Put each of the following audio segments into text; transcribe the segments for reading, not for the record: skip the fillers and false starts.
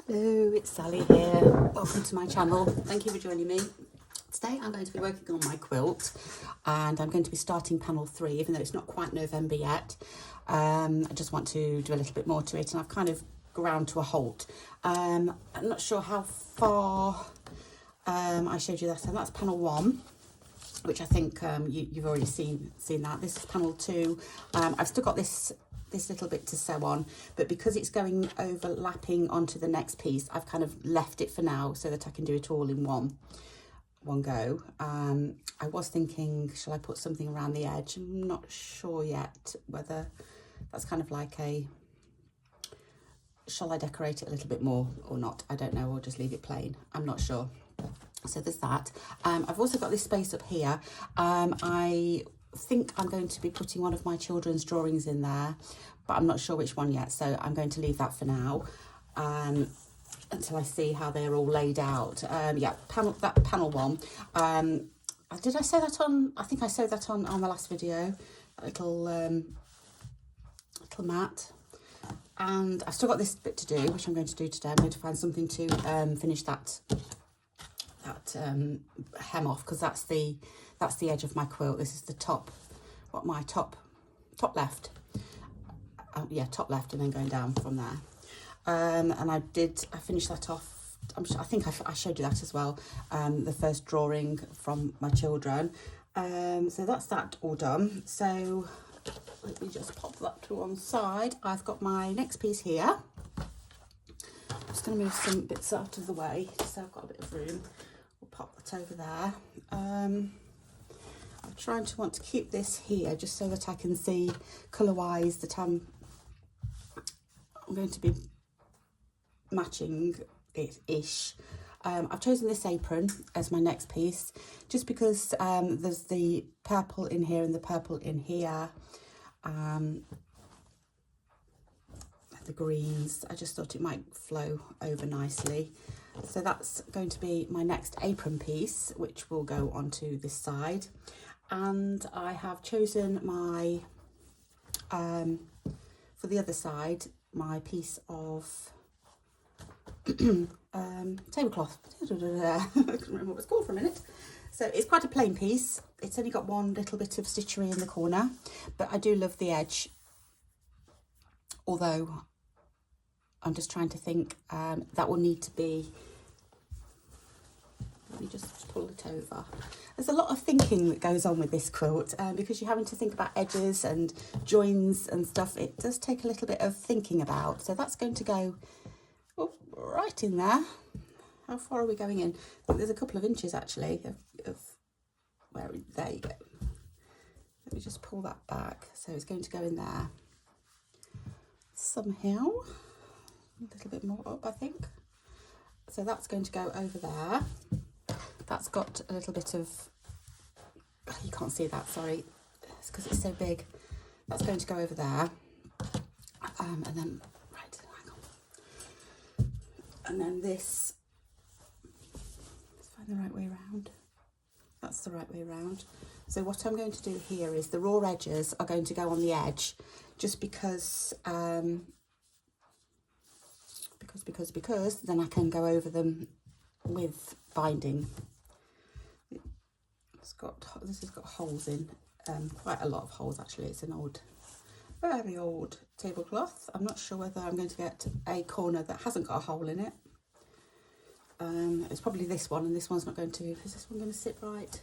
Hello, it's Sally here. Welcome to my channel. Thank you for joining me. Today I'm going to be working on my quilt and I'm going to be starting panel 3, even though it's not quite November yet. I just want to do a little bit more to it and I've kind of ground to a halt. I'm not sure how far I showed you that, and that's panel 1, which I think you've already seen that. This is panel 2. I've still got this little bit to sew on, but because it's going overlapping onto the next piece, I've kind of left it for now so that I can do it all in one go. I was thinking, shall I put something around the edge? I'm not sure yet whether that's kind of like a, shall I decorate it a little bit more or not? I don't know, or just leave it plain. I'm not sure. So there's that. I've also got this space up here. I think I'm going to be putting one of my children's drawings in there, but I'm not sure which one yet, so I'm going to leave that for now until I see how they're all laid out. Yeah, panel 1. Did I sew that on? I think I sewed that on the last video, a little mat. And I've still got this bit to do, which I'm going to do today. I'm going to find something to finish that hem off, because that's the edge of my quilt. This is the top, my top left. Yeah, top left, and then going down from there. And I finished that off. I think I showed you that as well. The first drawing from my children. So that's that all done. So let me just pop that to one side. I've got my next piece here. I'm just going to move some bits out of the way so I've got a bit of room. We'll pop that over there. I'm trying to want to keep this here just so that I can see colour-wise that I'm going to be matching it-ish. I've chosen this apron as my next piece just because there's the purple in here and the purple in here. The greens, I just thought it might flow over nicely. So that's going to be my next apron piece, which will go onto this side. And I have chosen my, for the other side, my piece of tablecloth. I couldn't remember what it's called for a minute. So it's quite a plain piece. It's only got one little bit of stitchery in the corner, but I do love the edge. Although I'm just trying to think, that will need to be, let me just pull it over. There's a lot of thinking that goes on with this quilt, because you're having to think about edges and joins and stuff. It does take a little bit of thinking about. So that's going to go right in there. How far are we going in? I think there's a couple of inches actually of where, there you go. Let me just pull that back. So it's going to go in there somehow. A little bit more up, I think. So that's going to go over there. That's got a little bit of, you can't see that, sorry, it's because it's so big. That's going to go over there. And then, right, hang on. And then this, let's find the right way around. That's the right way around. So what I'm going to do here is the raw edges are going to go on the edge, just because because then I can go over them with binding. This has got holes in, quite a lot of holes actually. It's an old, very old tablecloth. I'm not sure whether I'm going to get a corner that hasn't got a hole in it. It's probably this one, and this one's not going to. Is this one going to sit right?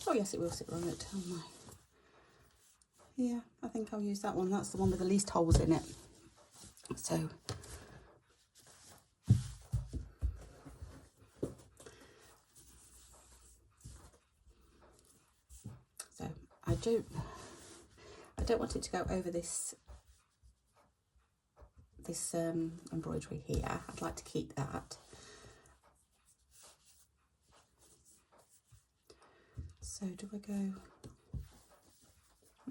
Oh yes, it will sit right. Oh my. Yeah, I think I'll use that one. That's the one with the least holes in it. So I don't want it to go over this embroidery here. I'd like to keep that. So do I go?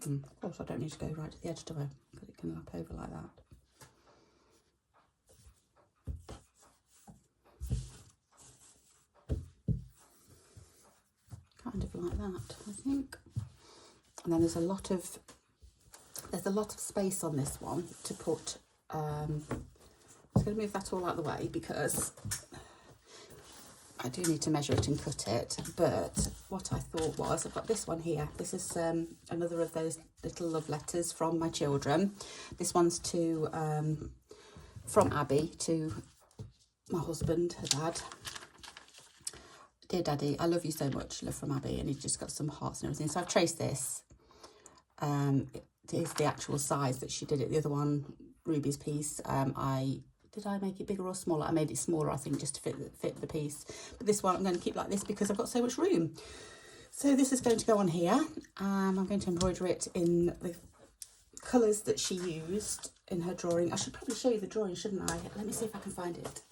Of course, I don't need to go right to the edge, do I? Because it can lap over like that. Kind of like that, I think. And then there's a lot of space on this one to put I'm going to move that all out of the way because I do need to measure it and cut it. But what I thought was, I've got this one here. This is another of those little love letters from my children. This one's to from Abby to my husband, her dad. Dear Daddy, I love you so much. Love from Abby. And he's just got some hearts and everything. So I've traced this. It is the actual size that she did it. The other one, Ruby's piece, did I make it bigger or smaller? I made it smaller, I think, just to fit the piece. But this one I'm going to keep like this because I've got so much room. So this is going to go on here. I'm going to embroider it in the colours that she used in her drawing. I should probably show you the drawing, shouldn't I? Let me see if I can find it.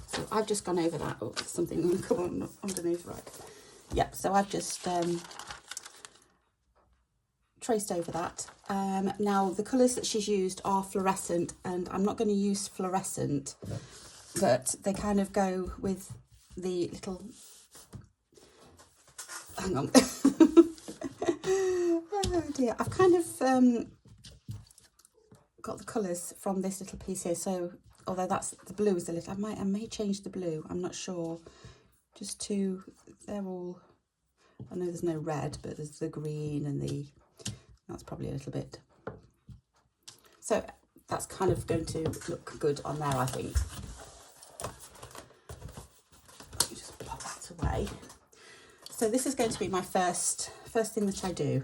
So I've just gone over that. Oh, something come on underneath, right? Yep, so I've just traced over that. Now the colours that she's used are fluorescent, and I'm not going to use fluorescent, but they kind of go with the little, hang on. Oh dear, I've kind of got the colours from this little piece here, so although that's the blue is a little, I may change the blue, I'm not sure, just to, they're all, I know there's no red, but there's the green and that's probably a little bit, so that's kind of going to look good on there, I think. Let me just pop that away. So this is going to be my first thing that I do,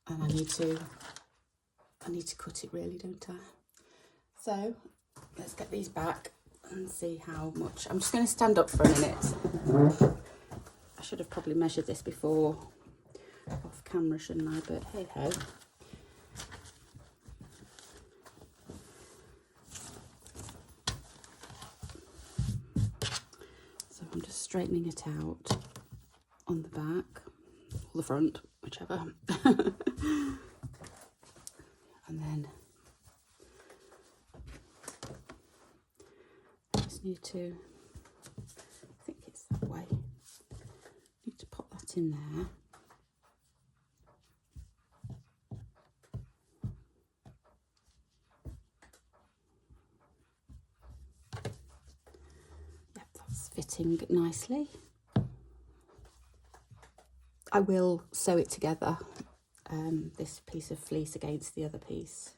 and I need to cut it really, don't I? So let's get these back and see how much. I'm just going to stand up for a minute. I should have probably measured this before off camera, shouldn't I? But hey ho. So I'm just straightening it out on the back or the front, whichever. And then I just need to, I think it's that way, need to pop that in there. Yep, that's fitting nicely. I will sew it together, this piece of fleece against the other piece,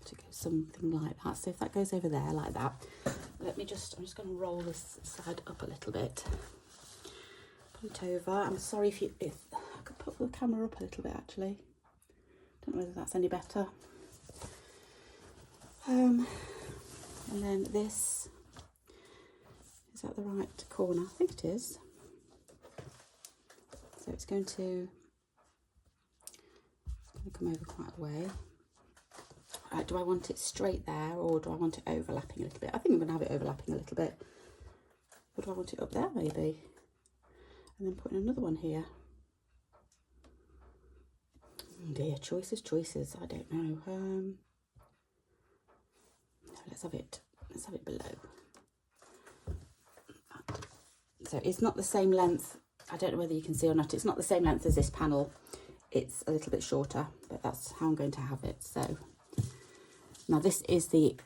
to go something like that. So if that goes over there like that, I'm just going to roll this side up a little bit, pull it over. I'm sorry if I could put the camera up a little bit actually, don't know whether that's any better. And then this, is that the right corner? I think it is. So it's going to come over quite a way. Right, do I want it straight there, or do I want it overlapping a little bit? I think I'm going to have it overlapping a little bit. Or do I want it up there maybe? And then put in another one here. Oh dear, choices. I don't know. No, let's have it below. So it's not the same length. I don't know whether you can see or not. It's not the same length as this panel. It's a little bit shorter, but that's how I'm going to have it. So now this is the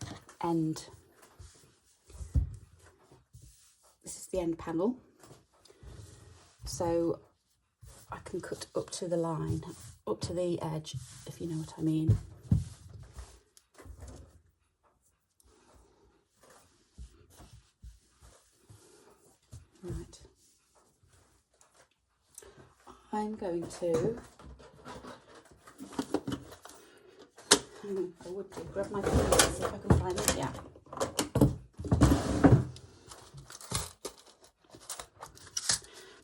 end. This is the end panel. So I can cut up to the line, up to the edge, if you know what I mean. Right. I'm going to, I would do, grab my fingers, see if I can find it, yeah. I'm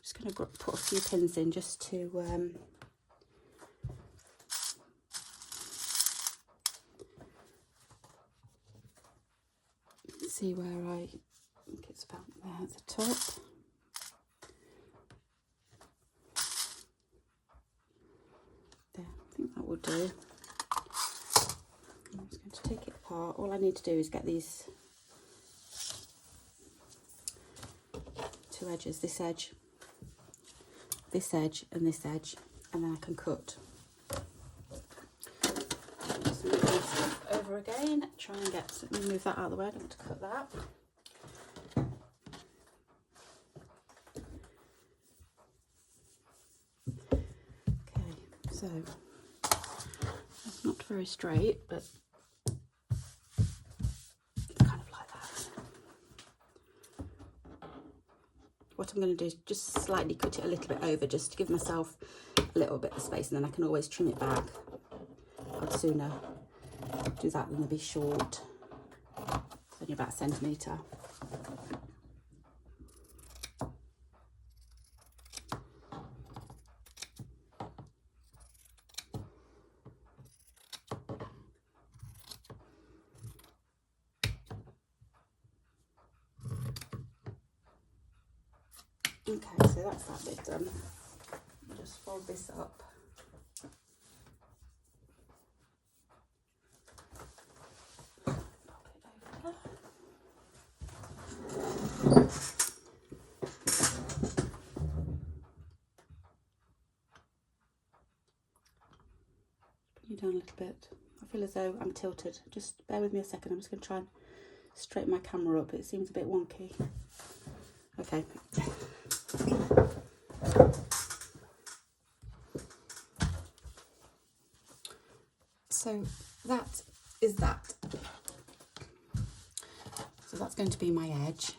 just going to put a few pins in just to see where I think it's about there at the top. There, I think that will do. part, all I need to do is get these two edges, this edge, and this edge, and then I can cut. Just move this stuff over again, try and get, let me move that out of the way, I don't want to cut that. Okay, so it's not very straight, but it's kind of like that. What I'm going to do is just slightly cut it a little bit over, just to give myself a little bit of space, and then I can always trim it back. I'd sooner do that than be short. It's only about a centimetre. Okay, so that's that bit done. I'll just fold this up. You down a little bit. I feel as though I'm tilted. Just bear with me a second. I'm just going to try and straighten my camera up. It seems a bit wonky. Okay. So that is that. So that's going to be my edge.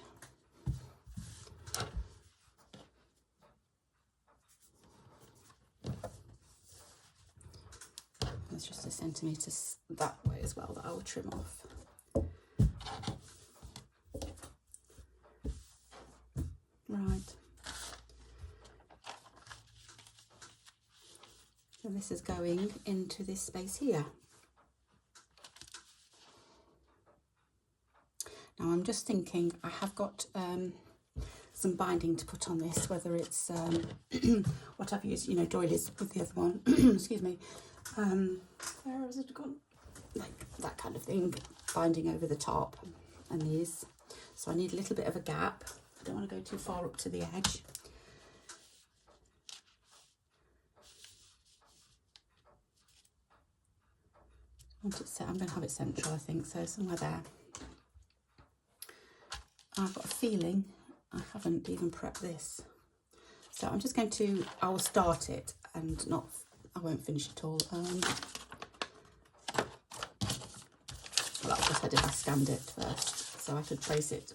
There's just a centimetre that way as well that I will trim off. Right. So this is going into this space here. Now I'm just thinking, I have got some binding to put on this, whether it's what I've used, you know, doilies with the other one, excuse me, where has it gone? Like that kind of thing, binding over the top and these. So I need a little bit of a gap. I don't want to go too far up to the edge. I want it set, I'm going to have it central, I think, so somewhere there. I've got a feeling I haven't even prepped this. So I'm just going to, I will start it and not, I won't finish it all. Well, that's what I did, I scanned it first, so I could trace it.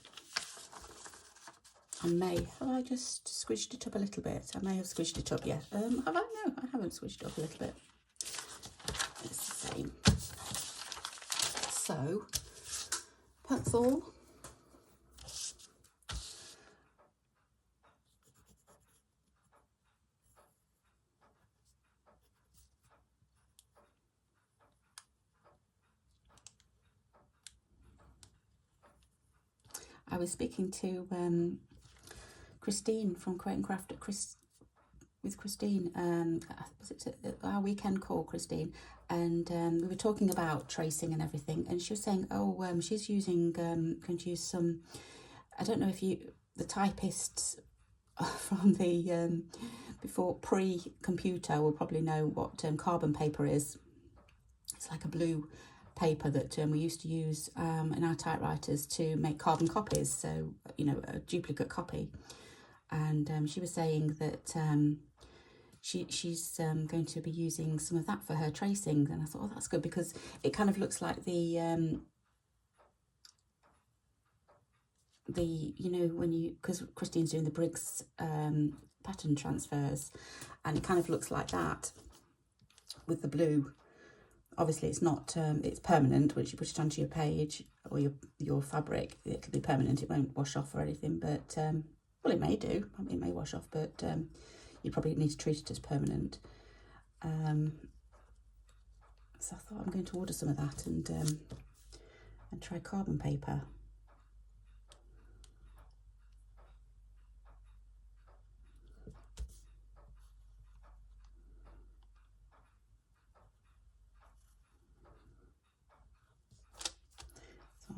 I may, have I just squished it up a little bit? I may have squished it up, yes. Have I? No, I haven't squished it up a little bit. It's the same. So, that's all. I was speaking to Christine from Create and Craft with Christine. Was it our weekend call, Christine? And we were talking about tracing and everything. And she was saying, oh, she's using, going to use some, I don't know if the typists from the before pre-computer will probably know what carbon paper is. It's like a blue paper that we used to use in our typewriters to make carbon copies, so you know, a duplicate copy. And she was saying that she's going to be using some of that for her tracing, and I thought, oh, that's good, because it kind of looks like the you know, when you, because Christine's doing the Briggs pattern transfers, and it kind of looks like that with the blue. Obviously it's not, it's permanent. Once you put it onto your page or your fabric, it'll be permanent, it won't wash off or anything, but well, it may do, it may wash off, but you probably need to treat it as permanent. So I thought I'm going to order some of that and try carbon paper.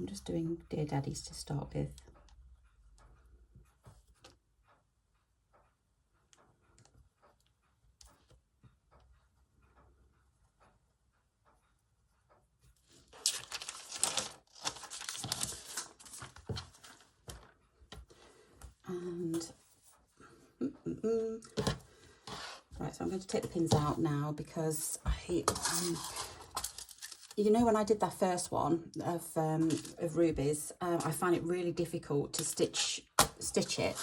I'm just doing Dear Daddies to start with. And right, so I'm going to take the pins out now because you know, when I did that first one of rubies, I found it really difficult to stitch it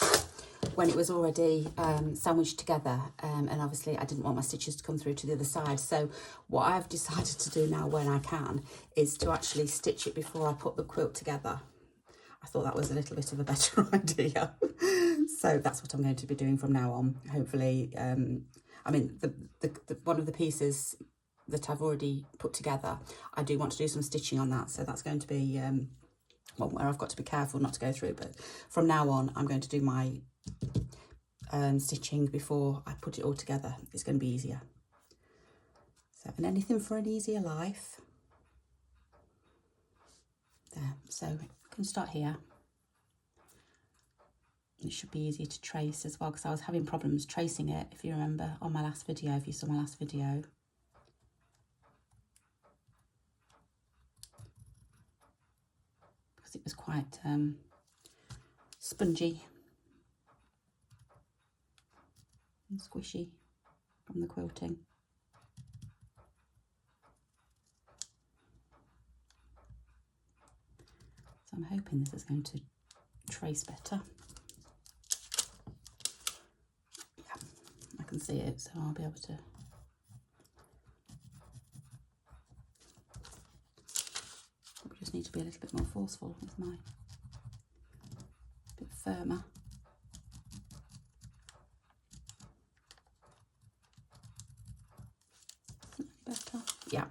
when it was already sandwiched together, and obviously I didn't want my stitches to come through to the other side. So what I've decided to do now when I can is to actually stitch it before I put the quilt together. I thought that was a little bit of a better idea. So that's what I'm going to be doing from now on. Hopefully, I mean, the one of the pieces that I've already put together, I do want to do some stitching on that. So that's going to be one where I've got to be careful not to go through. But from now on, I'm going to do my stitching before I put it all together. It's going to be easier. So, and anything for an easier life. There, so I can start here. It should be easier to trace as well, because I was having problems tracing it, if you remember, on my last video, if you saw my last video. Because it was quite spongy and squishy from the quilting. So I'm hoping this is going to trace better. Yeah, I can see it, so I'll be able to. Probably just need to be a little bit more forceful with my, a bit firmer. Better, yeah.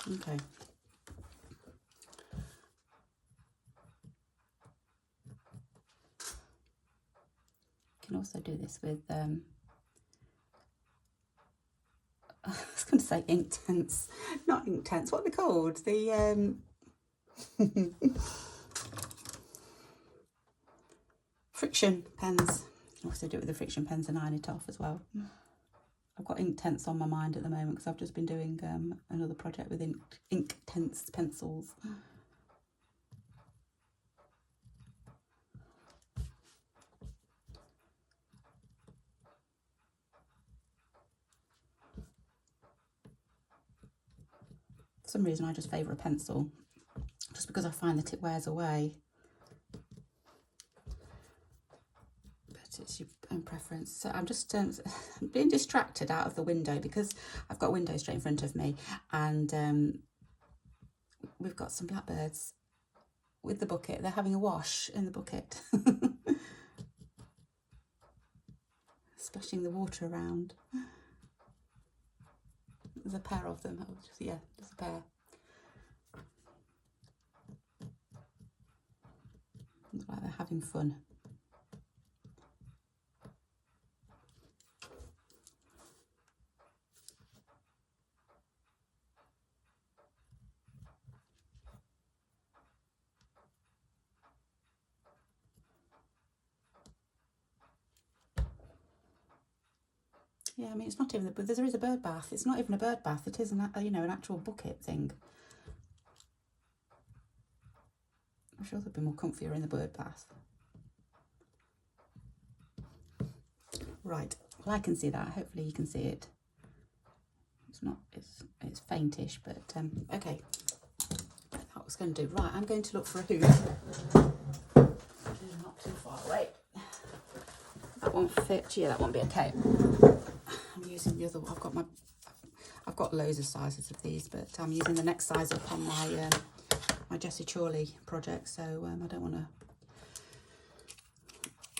Okay. You can also do this with, I was going to say ink tents, not ink tents, what are they called? The, friction pens. You can also do it with the friction pens and iron it off as well. I've got ink tents on my mind at the moment because I've just been doing another project with ink tents pencils. For some reason I just favour a pencil, just because I find that it wears away. But it's your own preference. So I'm just being distracted out of the window because I've got a window straight in front of me, and we've got some blackbirds with the bucket. They're having a wash in the bucket. Splashing the water around. There's a pair of them. Oh, yeah, there's a pair. Looks like they're having fun. Yeah, I mean, it's not even, but there is a bird bath. It's not even a bird bath. It is an, you know, an actual bucket thing. I'm sure they'd be more comfier in the bird bath. Right, well, I can see that. Hopefully you can see it. It's not, it's faintish, but okay. That was going to do. Right, I'm going to look for a hoop. Not too far away. That won't fit. Yeah, that won't be okay. I'm using the other one. I've got loads of sizes of these, but I'm using the next size up on my my Jessie Chorley project, so I don't want to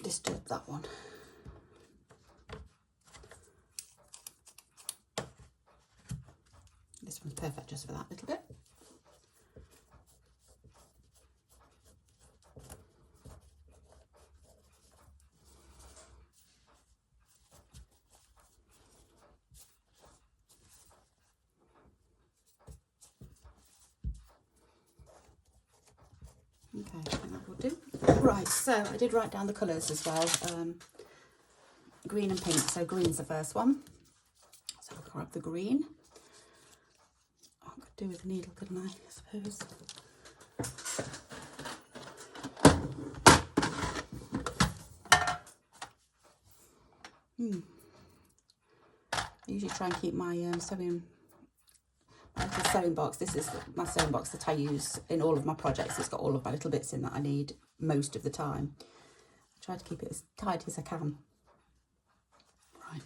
disturb that one. This one's perfect just for that little bit. Okay, I think that will do. Right, so I did write down the colours as well. Green and pink. So green's the first one. So I'll grab the green. I could do with a needle, couldn't I suppose? I usually try and keep my sewing box. This is my sewing box that I use in all of my projects. It's got all of my little bits in that I need most of the time. I try to keep it as tidy as I can. Right.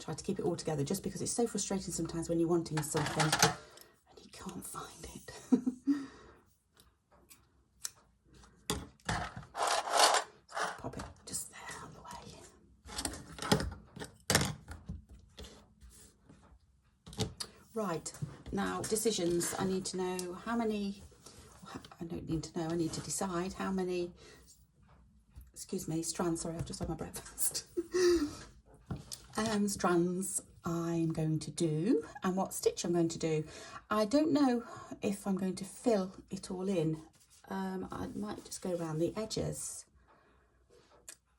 Try to keep it all together, just because it's so frustrating sometimes when you're wanting something and you can't find it. So pop it just there out of the way. Right, now decisions. I need to know how many, I don't need to know, I need to decide how many, excuse me, strands, sorry, I've just had my breakfast. Strands I'm going to do and what stitch I'm going to do. I don't know if I'm going to fill it all in. I might just go around the edges.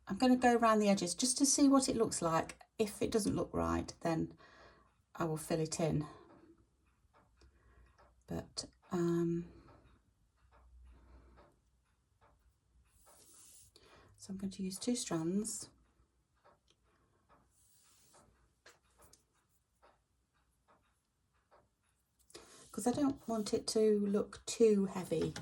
I'm going to go around the edges just to see what it looks like. If it doesn't look right, then I will fill it in. But so I'm going to use 2 strands. Because I don't want it to look too heavy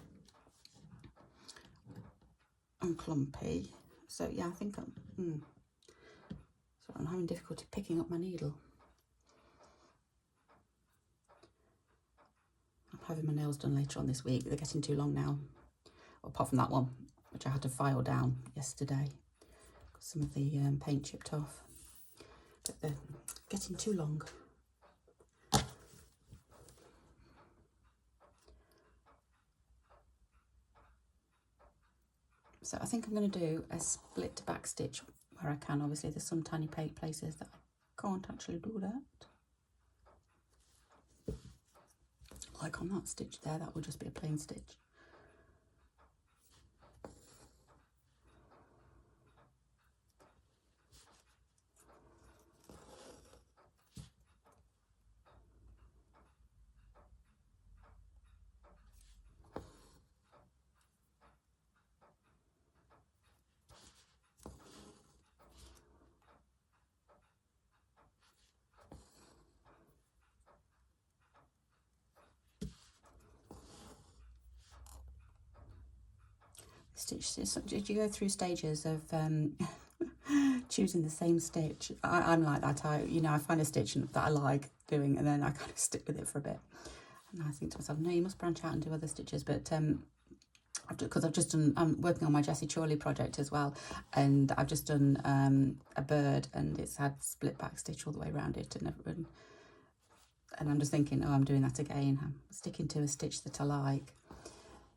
and clumpy. So yeah, I think I'm having difficulty picking up my needle. I'm having my nails done later on this week. They're getting too long now. Apart from that one, which I had to file down yesterday. Got some of the paint chipped off. But they're getting too long. So I think I'm going to do a split back stitch where I can. Obviously there's some tiny places that I can't actually do that. Like on that stitch there, that would just be a plain stitch. Did you go through stages of choosing the same stitch? I'm like that. I find a stitch that I like doing, and then I kind of stick with it for a bit. And I think to myself, no, you must branch out and do other stitches. But because I've just done, I'm working on my Jessie Chorley project as well, and I've just done a bird, and it's had split back stitch all the way around it, and I'm just thinking, oh, I'm doing that again. I'm sticking to a stitch that I like.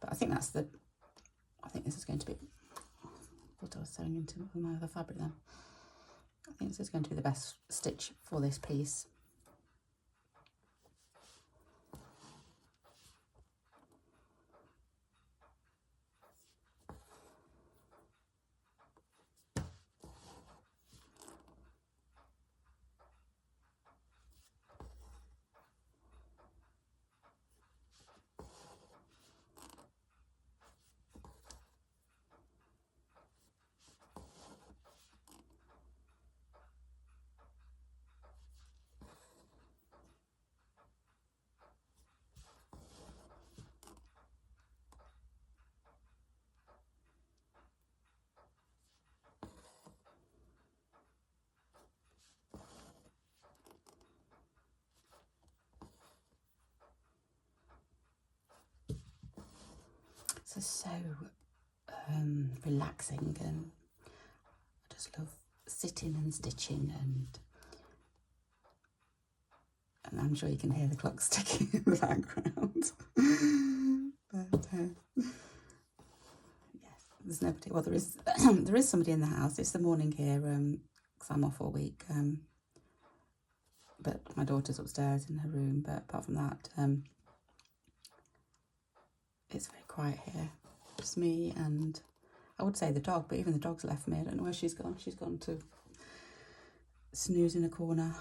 But I think this is going to be what I was sewing into my other fabric then. I think this is going to be the best stitch for this piece. so relaxing, and I just love sitting and stitching, and I'm sure you can hear the clock ticking in the background. But yes, there's nobody. Well, there is there is somebody in the house. It's the morning here, because I'm off all week. But my daughter's upstairs in her room. But apart from that, it's very quiet here. Just me and, I would say, the dog, but even the dog's left me. I don't know where she's gone. She's gone to snooze in a corner.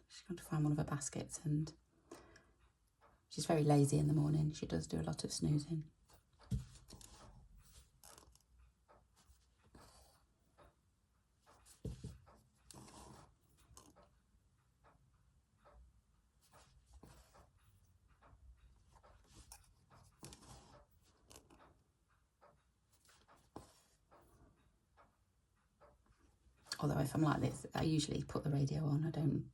She's gone to find one of her baskets, and she's very lazy in the morning. She does do a lot of snoozing. Although if I'm like this, I usually put the radio on. I don't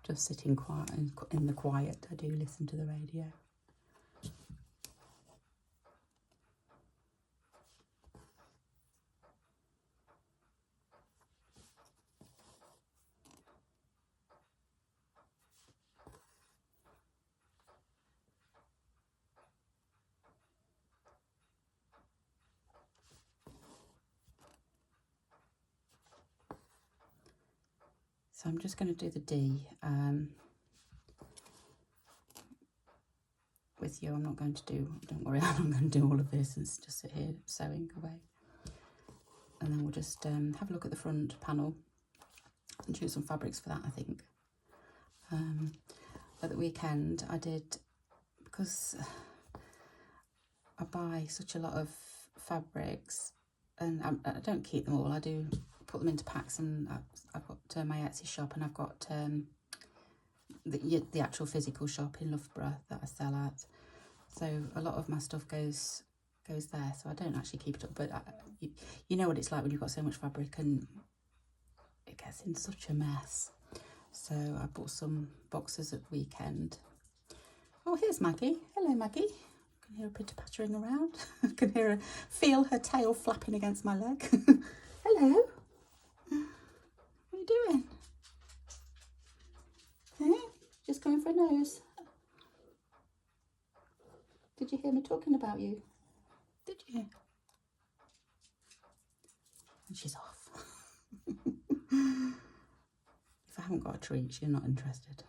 just sit in quiet, in the quiet. I do listen to the radio. So I'm just going to do the D with you. I'm not going to do, don't worry, I'm not going to do all of this and just sit here sewing away. And then we'll just have a look at the front panel and choose some fabrics for that, I think. At the weekend I did, because I buy such a lot of fabrics, and I don't keep them all. I do put them into packs, and I've got my Etsy shop, and I've got the actual physical shop in Loughborough that I sell at. So a lot of my stuff goes there, so I don't actually keep it up. But you know what it's like when you've got so much fabric and it gets in such a mess. So I bought some boxes at the weekend. Oh, here's Maggie. Hello, Maggie. I can hear her pitter pattering around. I can feel her tail flapping against my leg. Hello. What are you doing? Hey, just going for a nose. Did you hear me talking about you? Did you? And she's off. If I haven't got a treat, you're not interested.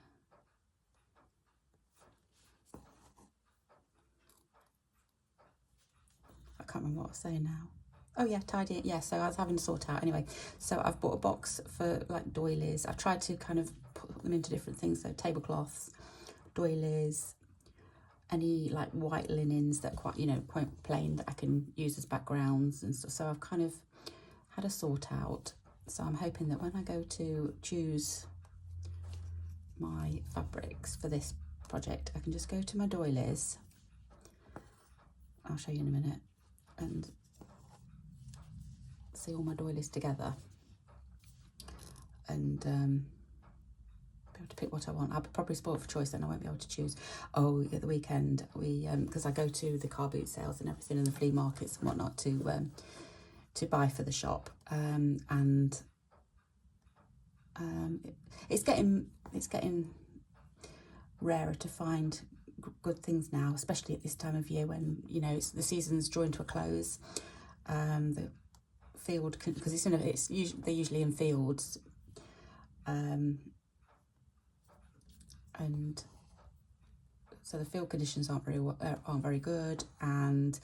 I can't remember what I was saying now. Oh yeah, tidy. Yeah, so I was having to sort out anyway. So I've bought a box for like doilies. I've tried to kind of put them into different things. So tablecloths, doilies, any like white linens that quite plain that I can use as backgrounds and stuff. So I've kind of had a sort out. So I'm hoping that when I go to choose my fabrics for this project, I can just go to my doilies. I'll show you in a minute, and see all my doilies together, and be able to pick what I want. I'll be probably spoiled for choice then. I won't be able to choose. Oh, at the weekend we because I go to the car boot sales and everything, and the flea markets and whatnot to buy for the shop, and it's getting rarer to find good things now, especially at this time of year when the season's drawing to a close. The field, because they're usually in fields, and so the field conditions aren't very good, and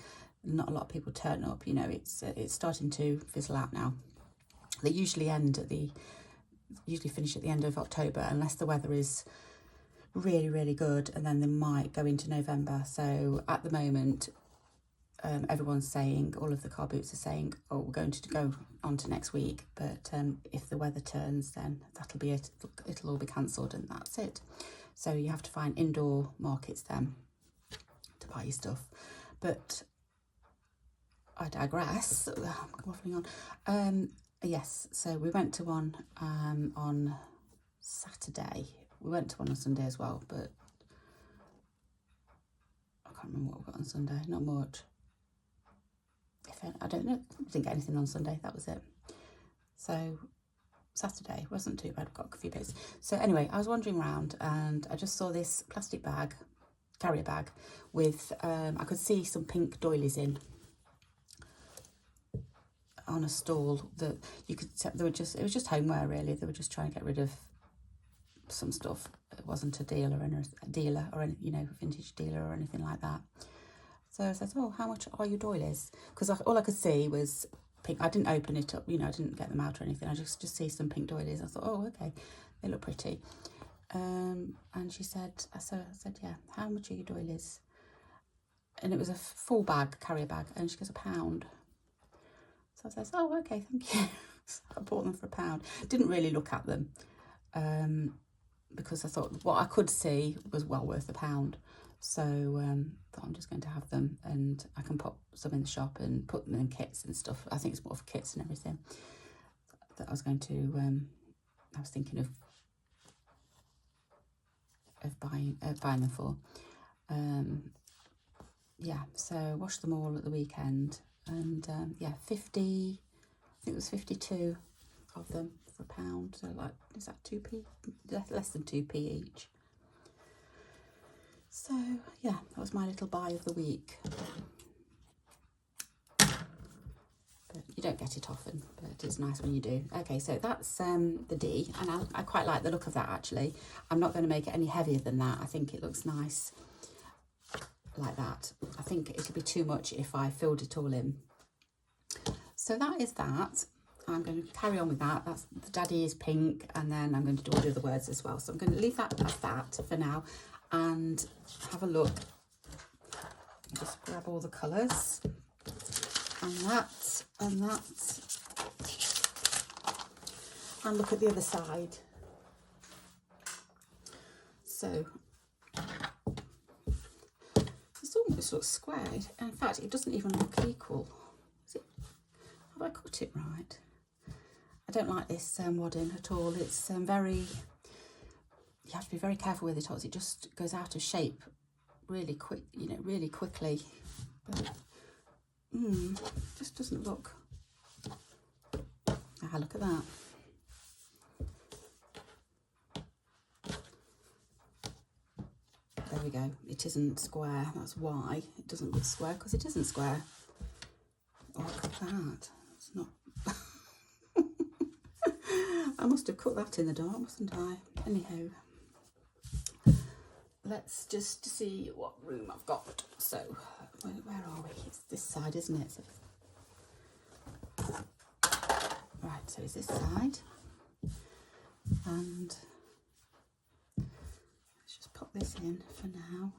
not a lot of people turn up. It's starting to fizzle out now. They usually finish at the end of October, unless the weather is really, really good, and then they might go into November. So at the moment, everyone's saying, all of the car boots are saying, oh, we're going to go on to next week, but if the weather turns, then that'll be it. It'll all be cancelled, and that's it. So you have to find indoor markets then to buy your stuff. But I digress. I'm waffling on. Yes, so we went to one on Saturday. We went to one on Sunday as well, but I can't remember what we got on Sunday. Not much. I don't know. I didn't get anything on Sunday. That was it. So Saturday wasn't too bad. I've got a few bits. So anyway, I was wandering around and I just saw this plastic bag, carrier bag, with I could see some pink doilies in on a stall that you could. They were just. It was just homeware really. They were just trying to get rid of some stuff. It wasn't a dealer or any, you know, vintage dealer or anything like that. So I said, oh, how much are your doilies? Because all I could see was pink. I didn't open it up, you know, I didn't get them out or anything. I just see some pink doilies. I thought, oh, okay, they look pretty. And she said, I said, yeah, how much are your doilies? And it was a full bag, carrier bag, and she goes, £1. So I said, oh, okay, thank you. So I bought them for £1. Didn't really look at them because I thought what I could see was well worth £1. So thought I'm just going to have them, and I can put some in the shop and put them in kits and stuff. I think it's more for kits and everything that I was going to. I was thinking of buying them for. Yeah, so washed them all at the weekend, and yeah, 50. I think it was 52 of them for £1. So like, is that 2p? Less than 2p each. So yeah, that was my little buy of the week. But you don't get it often, but it's nice when you do. Okay, so that's the D, and I quite like the look of that actually. I'm not going to make it any heavier than that. I think it looks nice like that. I think it'll be too much if I filled it all in. So that is that. I'm going to carry on with that. That's the daddy is pink, and then I'm going to do all the other words as well. So I'm going to leave that as that for now and have a look. Just grab all the colours and that and that, and look at the other side. So this almost looks squared. In fact, it doesn't even look equal. Have I cut it right? I don't like this wadding at all. It's very, you have to be very careful with it, or else it just goes out of shape really quick, you know, really quickly. But just doesn't look. Ah, look at that. There we go. It isn't square. That's why it doesn't look square, because it isn't square. Oh, look at that. It's not. I must have cut that in the dark, mustn't I? Anyhow, let's just see what room I've got. So, where are we? It's this side, isn't it? So, right, so it's this side. And let's just pop this in for now.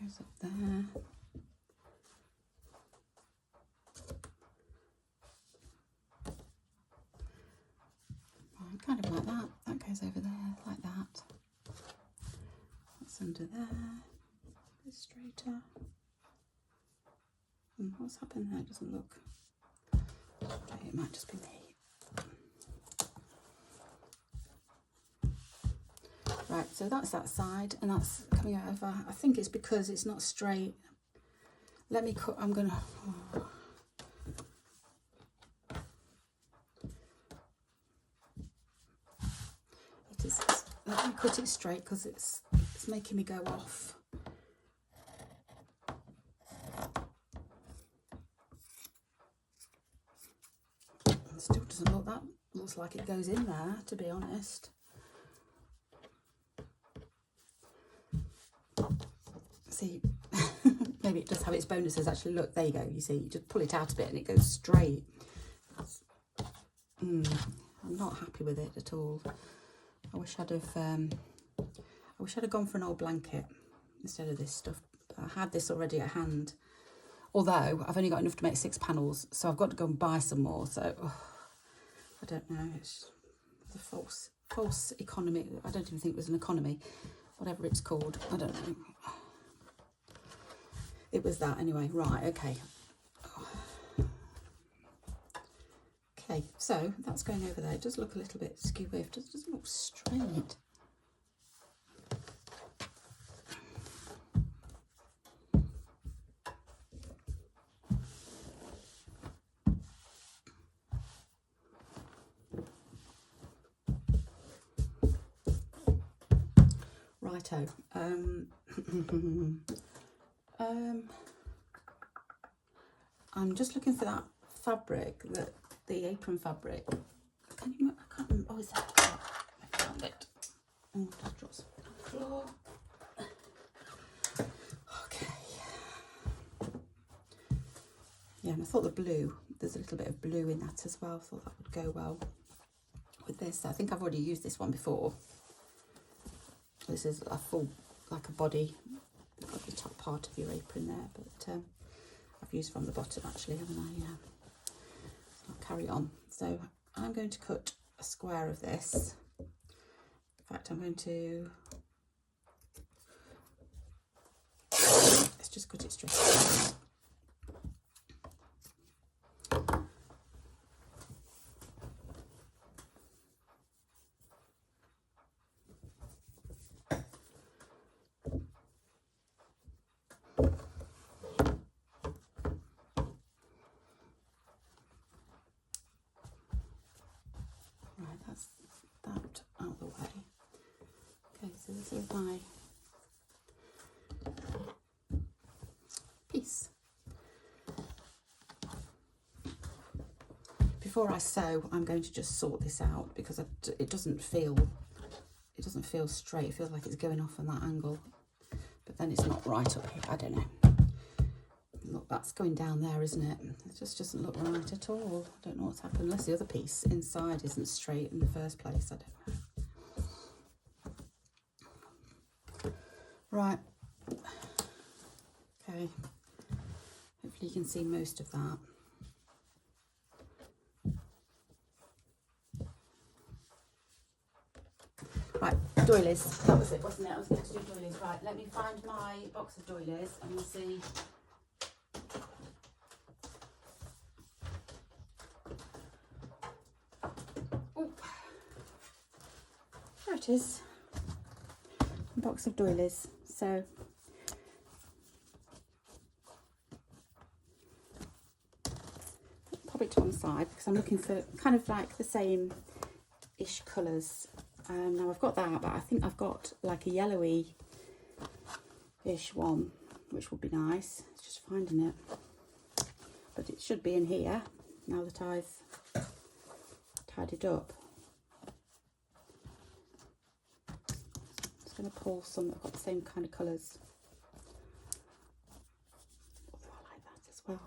Goes up there. Kind of like that. That goes over there, like that. That's under there. A bit straighter. What's happened there? It doesn't look straight. It might just be me. Right, so that's that side, and that's coming over. I think it's because it's not straight. Let me cut. I'm gonna. Oh. Let me cut it straight, because it's making me go off. It still doesn't look, that looks like it goes in there, to be honest. See, maybe it does have its bonuses actually. Look, there you go. You see, you just pull it out a bit and it goes straight. I'm not happy with it at all. I wish I'd have gone for an old blanket instead of this stuff. I had this already at hand, although I've only got enough to make 6 panels, so I've got to go and buy some more. So I don't know. It's a false economy. I don't even think it was an economy, whatever it's called. I don't know. It was that anyway. Right. Okay. Okay, so that's going over there. It does look a little bit skew. It doesn't look straight. Righto. I'm just looking for that fabric, the apron fabric. Can you? I can't remember. Oh, is that? I found it. Oh, that drops on the floor. Okay. Yeah, and I thought the blue. There's a little bit of blue in that as well. I thought that would go well with this. I think I've already used this one before. This is a full, like a body. You've got the top part of your apron there, but I've used from the bottom actually, haven't I? Yeah. So I'll carry on. So I'm going to cut a square of this. In fact, I'm going to, let's just cut it straight across. Right, that's that out of the way. Okay, so this is my piece. Before I sew, I'm going to just sort this out because it doesn't feel straight. It feels like it's going off on that angle, but then it's not right up here. I don't know. Look, that's going down there, isn't it? It just doesn't look right at all. I don't know what's happened. Unless the other piece inside isn't straight in the first place. I don't know. Right. Okay. Hopefully you can see most of that. Right, doilies. That was it, wasn't it? I was going to do doilies. Right, let me find my box of doilies and we'll see. Oh, there it is. A box of doilies. So pop it to one side because I'm looking for kind of like the same-ish colours. Now I've got that, but I think I've got like a yellowy-ish one, which would be nice. It's just finding it. But it should be in here now that I've tidied up. I'm just going to pull some that have got the same kind of colours. Although I like that as well.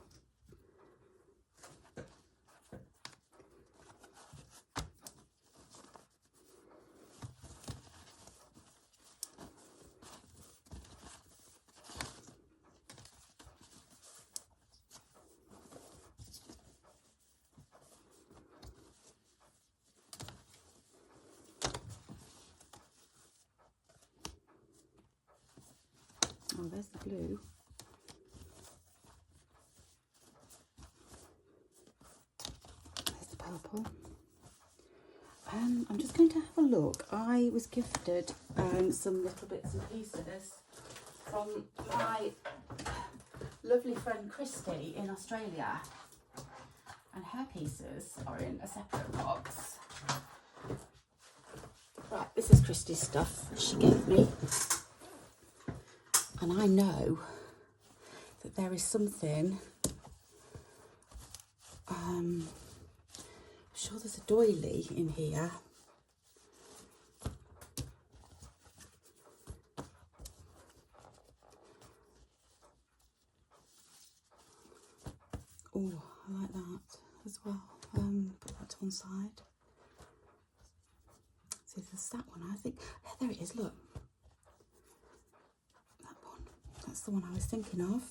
Oh, there's the blue. There's the purple. I'm just going to have a look. I was gifted some little bits and pieces from my lovely friend Christy in Australia. And her pieces are in a separate box. Right, this is Christy's stuff that she gave me. And I know that there is something, I'm sure there's a doily in here. Oh, I like that as well. Put that to one side. See, there's that one, I think. Yeah, there it is, look. That's the one I was thinking of.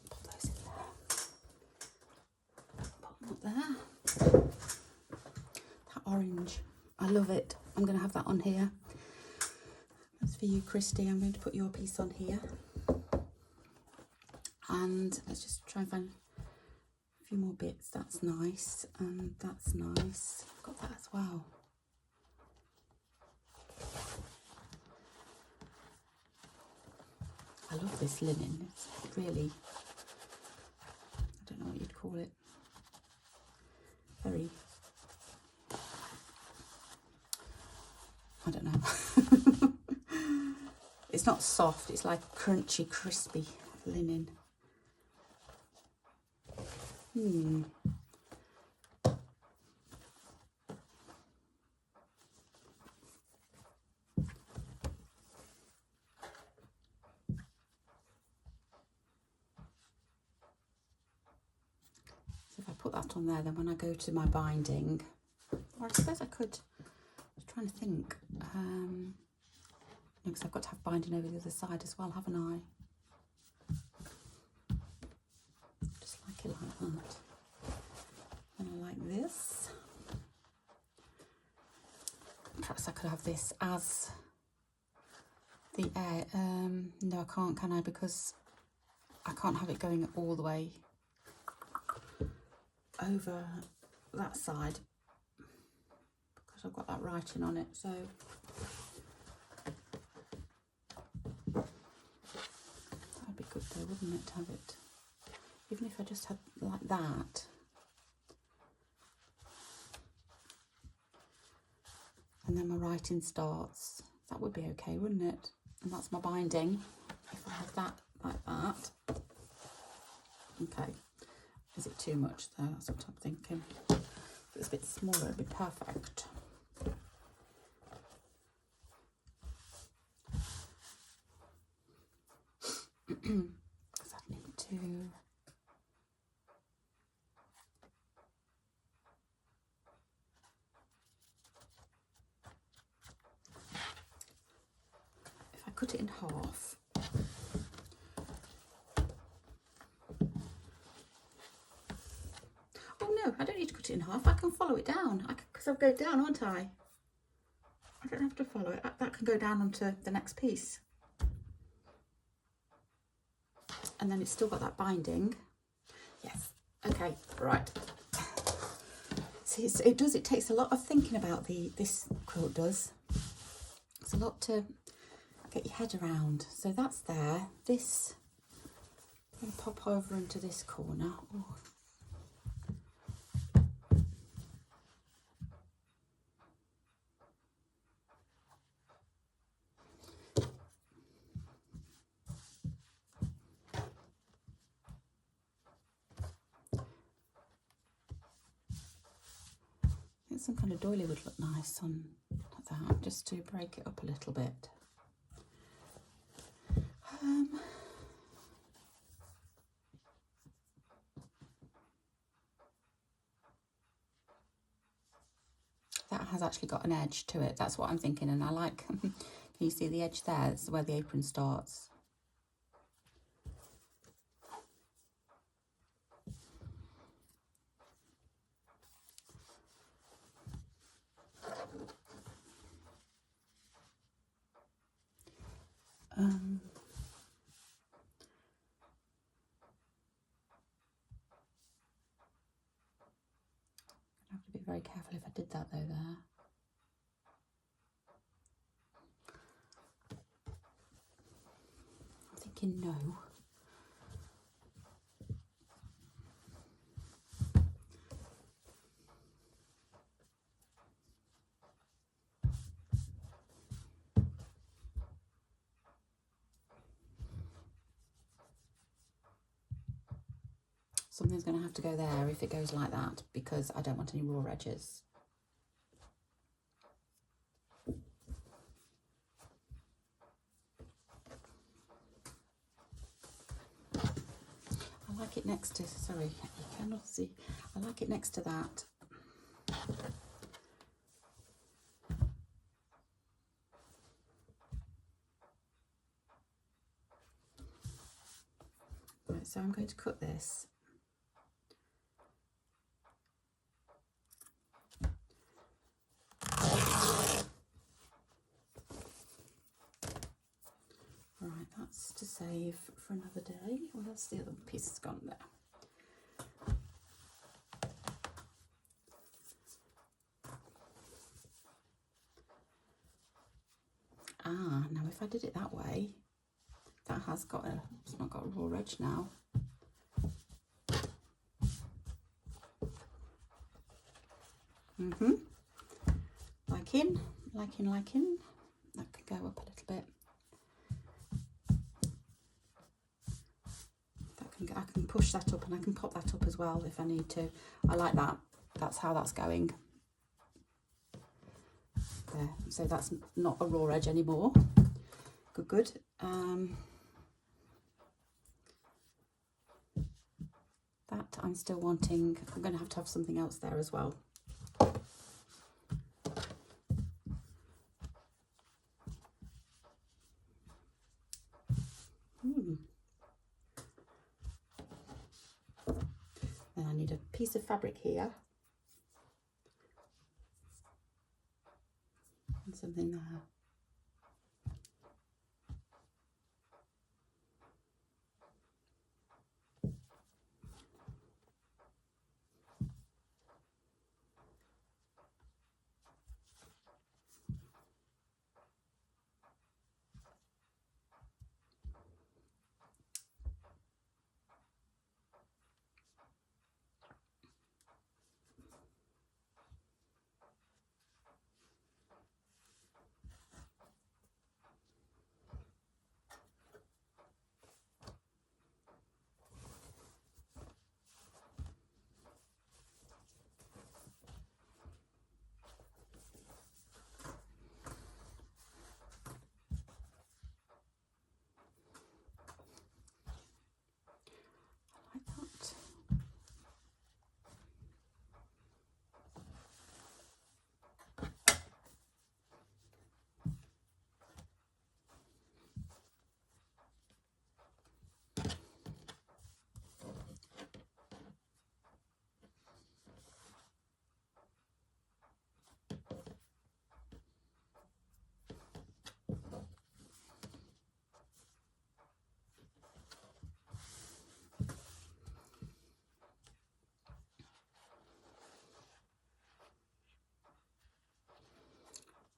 Put those in there. Put them up there. That orange, I love it. I'm going to have that on here. That's for you, Christy. I'm going to put your piece on here. And let's just try and find few more bits, that's nice, and that's nice. I've got that as well. I love this linen. It's really, I don't know what you'd call it. Very, I don't know. It's not soft, it's like crunchy, crispy linen. So if I put that on there, then when I go to my binding, or I suppose I could, I was trying to think, because I've got to have binding over the other side as well, haven't I? Just like it like that. And I like this. Perhaps I could have this as the air. No, I can't, can I? Because I can't have it going all the way over that side because I've got that writing on it. So that'd be good though, wouldn't it, to have it? Even if I just had like that. And then my writing starts. That would be okay, wouldn't it? And that's my binding. If I have that like that. Okay. Is it too much though? That's what I'm thinking. If it's a bit smaller, it'd be perfect. Because I need to... cut it in half. Oh no, I don't need to cut it in half. I can follow it down. Because I'll go down, aren't I? I don't have to follow it. That can go down onto the next piece. And then it's still got that binding. Yes. Okay, right. See, it takes a lot of thinking about this quilt does. It's a lot to get your head around. So that's there. This, I'm going to pop over into this corner. Oh. I think some kind of doily would look nice on that, just to break it up a little bit. That has actually got an edge to it. That's what I'm thinking, and I like. Can you see the edge there? That's where the apron starts. I'd have to be very careful if I did that though there. I'm thinking no. Something's going to have to go there if it goes like that, because I don't want any raw edges. I like it next to, sorry, you cannot see. I like it next to that. Right, so I'm going to cut this. Right, that's to save for another day. Well, that's the other piece has gone there. Now if I did it that way, that has got a, it's not got a raw edge now. Liking. That could go up a little bit. I can push that up and I can pop that up as well if I need to. I like that. That's how that's going. There. So that's not a raw edge anymore. Good. That I'm still wanting. I'm going to have something else there as well. Then I need a piece of fabric here. And something there.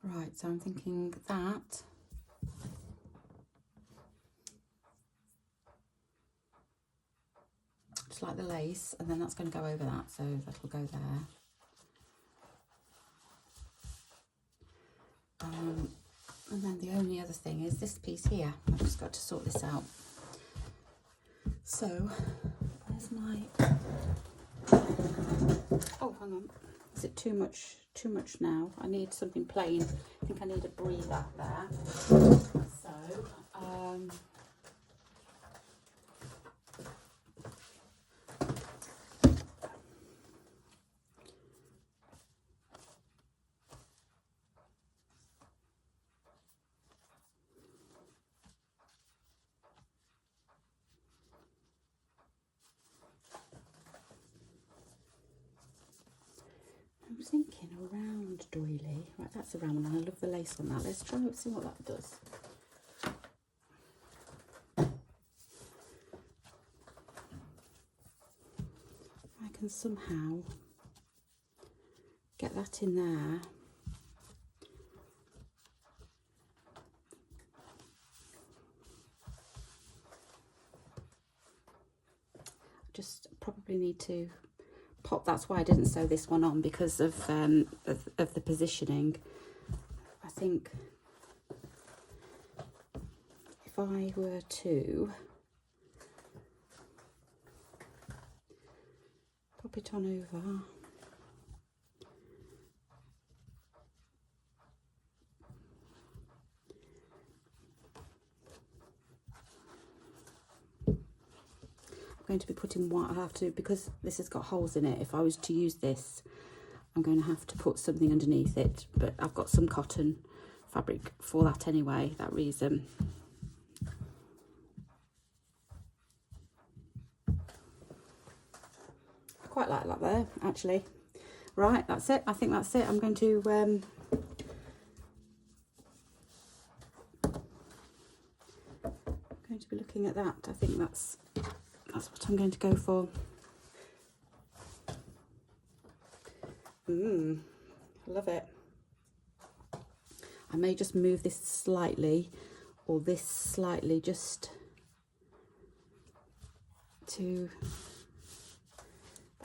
Right, so I'm thinking that just like the lace, and then that's going to go over that, so that'll go there. And then the only other thing is this piece here. I've just got to sort this out. So, where's my... Oh, hang on. Is it too much now? I need something plain. I think I need a breather there. So, I'm thinking a round doily. Right, that's a round one. I love the lace on that. Let's try and see what that does. I can somehow get that in there. Just probably need to pop. That's why I didn't sew this one on, because of the positioning. I think if I were to pop it on over, going to be putting white. I have to, because this has got holes in it. If I was to use this, I'm going to have to put something underneath it, but I've got some cotton fabric for that anyway, that reason. I quite like that there, actually. Right, that's it. I think that's it. I'm going to be looking at that. I think that's what I'm going to go for. I love it. I may just move this slightly, or this slightly, just to,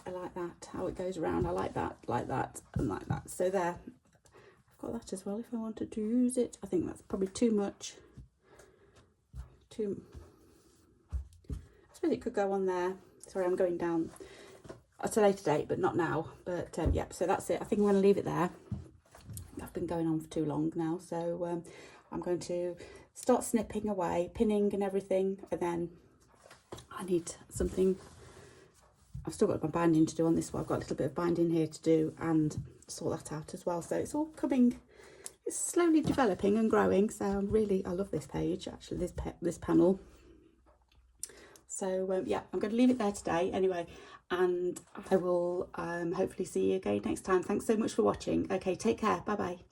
I like that, how it goes around. I like that, and like that. So there, I've got that as well if I wanted to use it. I think that's probably too much. I suppose it could go on there. Sorry, I'm going down at a later date, but not now. But yeah, so that's it. I think I'm going to leave it there. I've been going on for too long now, so I'm going to start snipping away, pinning and everything, and then I need something. I've still got my binding to do on this one. I've got a little bit of binding here to do and sort that out as well. So it's all coming, it's slowly developing and growing. So I love this page, actually, this panel. So yeah, I'm going to leave it there today anyway, and I will hopefully see you again next time. Thanks so much for watching. Okay, take care. Bye bye.